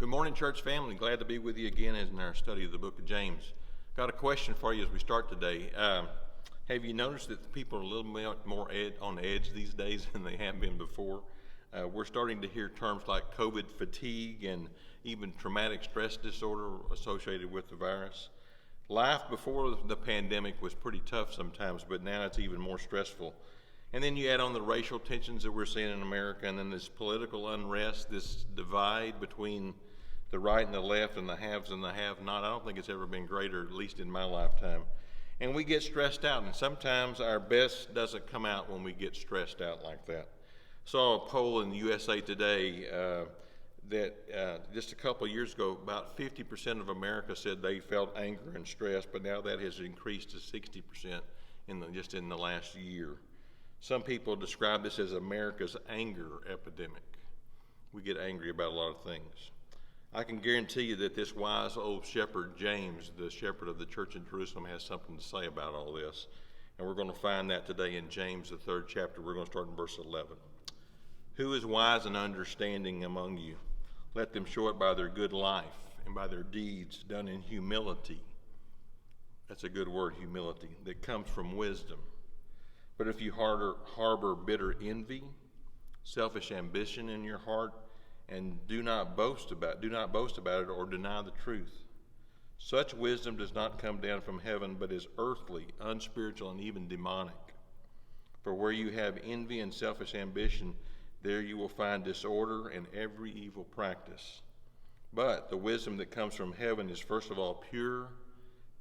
Good morning, church family. Glad to be with you again in our study of the book of James. Got a question for you as we start today. Have you noticed that people are a little bit more on edge these days than they have been before? We're starting to hear terms like COVID fatigue and even traumatic stress disorder associated with the virus. Life before the pandemic was pretty tough sometimes, but now it's even more stressful. And then you add on the racial tensions that we're seeing in America, and then this political unrest, this divide between the right and the left and the haves and the have-not. I don't think it's ever been greater, at least in my lifetime. And we get stressed out, and sometimes our best doesn't come out when we get stressed out like that. Saw a poll in the USA Today that just a couple of years ago, about 50% of America said they felt anger and stress, but now that has increased to 60% just in the last year. Some people describe this as America's anger epidemic. We get angry about a lot of things. I can guarantee you that this wise old shepherd, James, the shepherd of the church in Jerusalem, has something to say about all this. And we're going to find that today in James, the 3rd chapter. We're going to start in verse 11. Who is wise and understanding among you? Let them show it by their good life and by their deeds done in humility. That's a good word, humility, that comes from wisdom. But if you harbor bitter envy, selfish ambition in your heart, and do not boast about it or deny the truth. Such wisdom does not come down from heaven, but is earthly, unspiritual, and even demonic. For where you have envy and selfish ambition, there you will find disorder and every evil practice. But the wisdom that comes from heaven is first of all pure,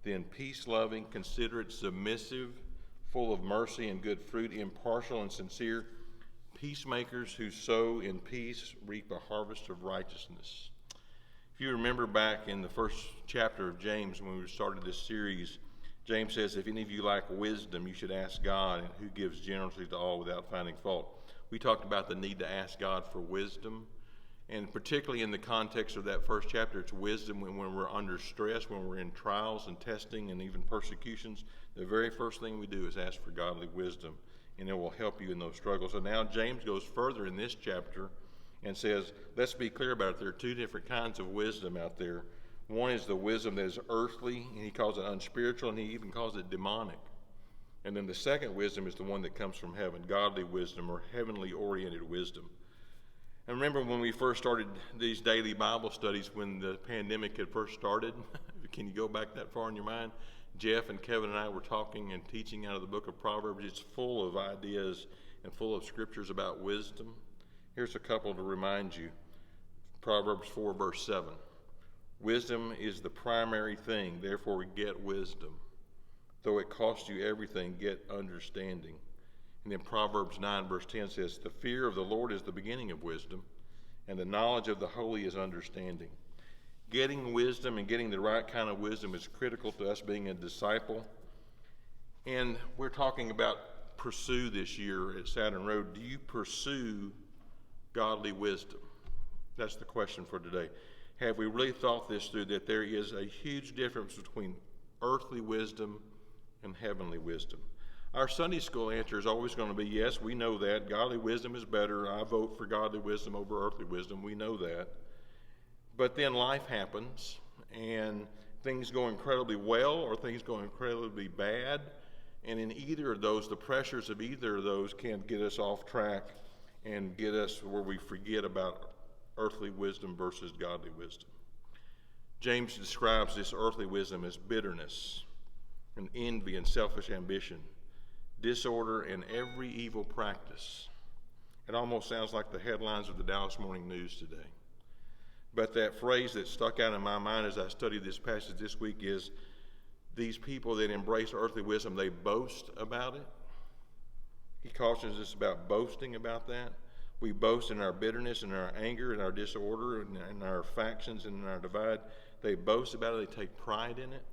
then peace-loving, considerate, submissive, full of mercy and good fruit, impartial and sincere, peacemakers who sow in peace reap a harvest of righteousness. If you remember back in the first chapter of James when we started this series, James says, if any of you lack wisdom, you should ask God, who gives generously to all without finding fault. We talked about the need to ask God for wisdom, and particularly in the context of that first chapter, it's wisdom when we're under stress, when we're in trials and testing and even persecutions. The very first thing we do is ask for godly wisdom, and it will help you in those struggles. And now James goes further in this chapter and says, let's be clear about it. There are two different kinds of wisdom out there. One is the wisdom that is earthly, and he calls it unspiritual, and he even calls it demonic. And then the second wisdom is the one that comes from heaven, godly wisdom or heavenly oriented wisdom. And remember when we first started these daily Bible studies when the pandemic had first started? Can you go back that far in your mind? Jeff and Kevin and I were talking and teaching out of the book of Proverbs. It's full of ideas and full of scriptures about wisdom. Here's a couple to remind you. Proverbs 4 verse 7. Wisdom is the primary thing, therefore get wisdom. Though it costs you everything, get understanding. And then Proverbs 9 verse 10 says, the fear of the Lord is the beginning of wisdom, and the knowledge of the holy is understanding. Getting wisdom and getting the right kind of wisdom is critical to us being a disciple. And we're talking about pursue this year at Saturn Road. Do you pursue godly wisdom? That's the question for today. Have we really thought this through, that there is a huge difference between earthly wisdom and heavenly wisdom? Our Sunday school answer is always going to be, yes, we know that. Godly wisdom is better. I vote for godly wisdom over earthly wisdom. We know that. But then life happens, and things go incredibly well or things go incredibly bad. And in either of those, the pressures of either of those can get us off track and get us where we forget about earthly wisdom versus godly wisdom. James describes this earthly wisdom as bitterness and envy and selfish ambition, disorder and every evil practice. It almost sounds like the headlines of the Dallas Morning News today. But that phrase that stuck out in my mind as I studied this passage this week is, these people that embrace earthly wisdom, they boast about it. He cautions us about boasting about that. We boast in our bitterness and our anger and our disorder and our factions and our divide. They boast about it. They take pride in it.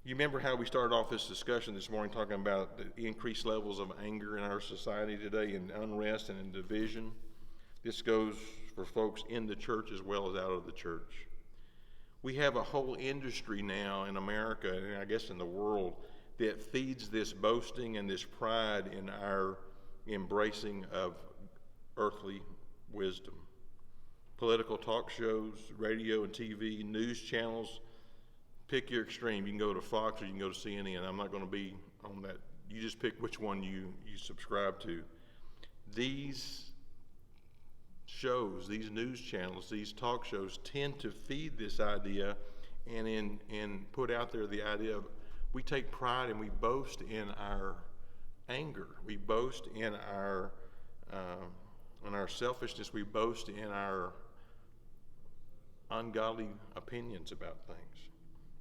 You remember how we started off this discussion this morning talking about the increased levels of anger in our society today, and unrest and in division. This goes for folks in the church as well as out of the church. We have a whole industry now in America, and I guess in the world, that feeds this boasting and this pride in our embracing of earthly wisdom. political talk shows, radio and TV, news channels. Pick your extreme. You can go to Fox or you can go to CNN. I'm not going to be on that. You just pick which one you subscribe to. These shows, these news channels, these talk shows tend to feed this idea and put out there the idea of we take pride and we boast in our anger. We boast in our selfishness. We boast in our ungodly opinions about things.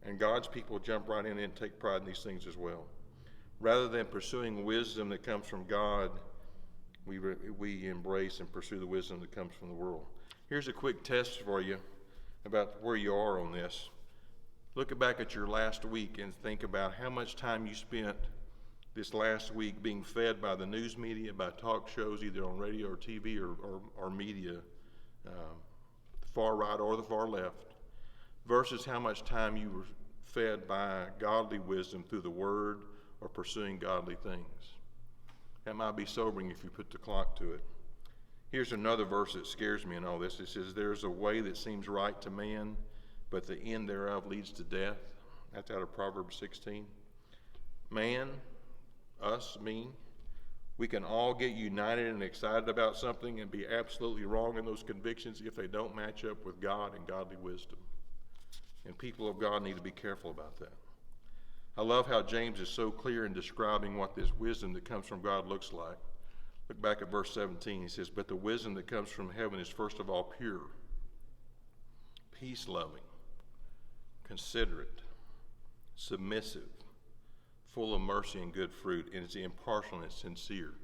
And God's people jump right in and take pride in these things as well. Rather than pursuing wisdom that comes from God, we embrace and pursue the wisdom that comes from the world. Here's a quick test for you about where you are on this. Look back at your last week and think about how much time you spent this last week being fed by the news media, by talk shows, either on radio or TV or media, the far right or the far left, versus how much time you were fed by godly wisdom through the Word or pursuing godly things. That might be sobering if you put the clock to it. Here's another verse that scares me in all this. It says, "There's a way that seems right to man, but the end thereof leads to death." That's out of Proverbs 16. Man, us, me, we can all get united and excited about something and be absolutely wrong in those convictions if they don't match up with God and godly wisdom. And people of God need to be careful about that. I love how James is so clear in describing what this wisdom that comes from God looks like. Look back at verse 17. He says, "But the wisdom that comes from heaven is first of all pure, peace-loving, considerate, submissive, full of mercy and good fruit, and it's impartial and it's sincere."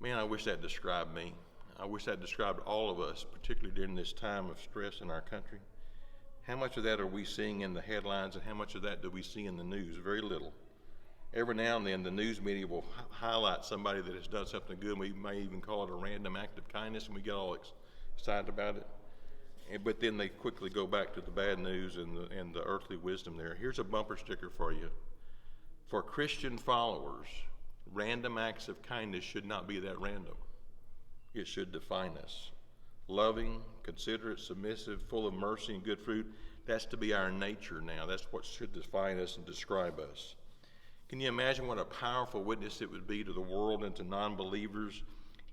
Man, I wish that described me. I wish that described all of us, particularly during this time of stress in our country. How much of that are we seeing in the headlines, and how much of that do we see in the news? Very little. Every now and then the news media will highlight somebody that has done something good, and we may even call it a random act of kindness, and we get all excited about it. But then they quickly go back to the bad news and the earthly wisdom there. Here's a bumper sticker for you. For Christian followers, random acts of kindness should not be that random. It should define us. Loving, considerate, submissive, full of mercy and good fruit, that's to be our nature now. That's what should define us and describe us. Can you imagine what a powerful witness it would be to the world and to non-believers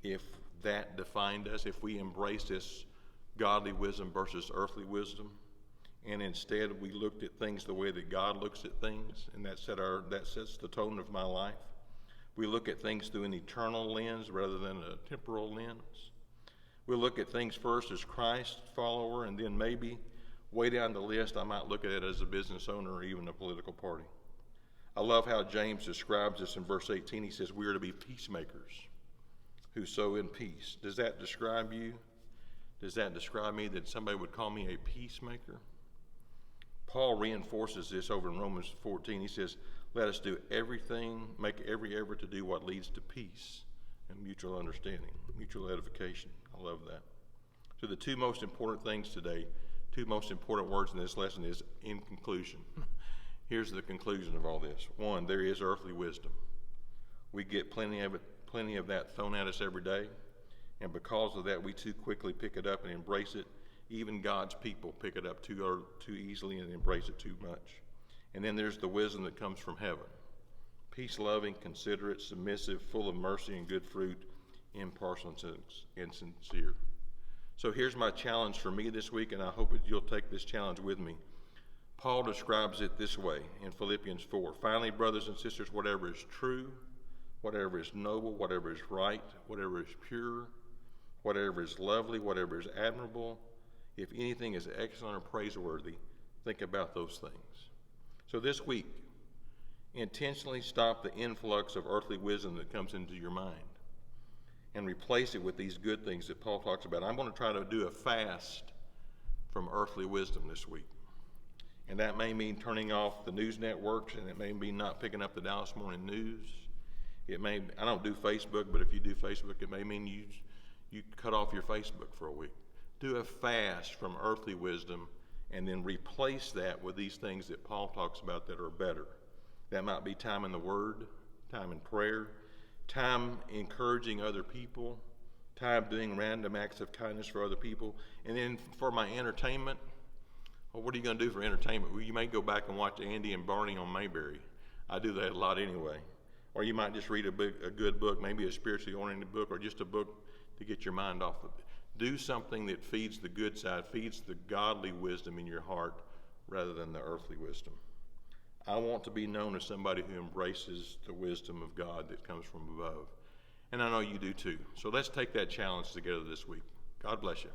if that defined us, if we embraced this godly wisdom versus earthly wisdom, and instead we looked at things the way that God looks at things, and that sets the tone of my life. We look at things through an eternal lens rather than a temporal lens. We look at things first as Christ follower, and then maybe way down the list I might look at it as a business owner or even a political party. I love how James describes this in verse 18. He says we are to be peacemakers who sow in peace. Does that describe you? Does that describe me, that somebody would call me a peacemaker? Paul reinforces this over in Romans 14. He says, "Let us do everything, make every effort to do what leads to peace and mutual understanding, mutual edification." I love that. So the two most important things today, two most important words in this lesson is in conclusion. Here's the conclusion of all this. One, there is earthly wisdom. We get plenty of that thrown at us every day, and because of that, we too quickly pick it up and embrace it. Even God's people pick it up too easily and embrace it too much. And then there's the wisdom that comes from heaven. Peace-loving, considerate, submissive, full of mercy and good fruit, impartial and sincere. So here's my challenge for me this week, and I hope that you'll take this challenge with me. Paul describes it this way in Philippians 4. "Finally, brothers and sisters, whatever is true, whatever is noble, whatever is right, whatever is pure, whatever is lovely, whatever is admirable, if anything is excellent or praiseworthy, think about those things." So this week, intentionally stop the influx of earthly wisdom that comes into your mind and replace it with these good things that Paul talks about. I'm going to try to do a fast from earthly wisdom this week. And that may mean turning off the news networks, and it may mean not picking up the Dallas Morning News. I don't do Facebook, but if you do Facebook, it may mean you cut off your Facebook for a week. Do a fast from earthly wisdom and then replace that with these things that Paul talks about that are better. That might be time in the Word, time in prayer, time encouraging other people, time doing random acts of kindness for other people. And then for my entertainment, well, what are you going to do for entertainment? Well, you may go back and watch Andy and Barney on Mayberry. I do that a lot anyway. Or you might just read a good book, maybe a spiritually oriented book, or just a book to get your mind off of it. Do something that feeds the good side, feeds the godly wisdom in your heart rather than the earthly wisdom. I want to be known as somebody who embraces the wisdom of God that comes from above. And I know you do too. So let's take that challenge together this week. God bless you.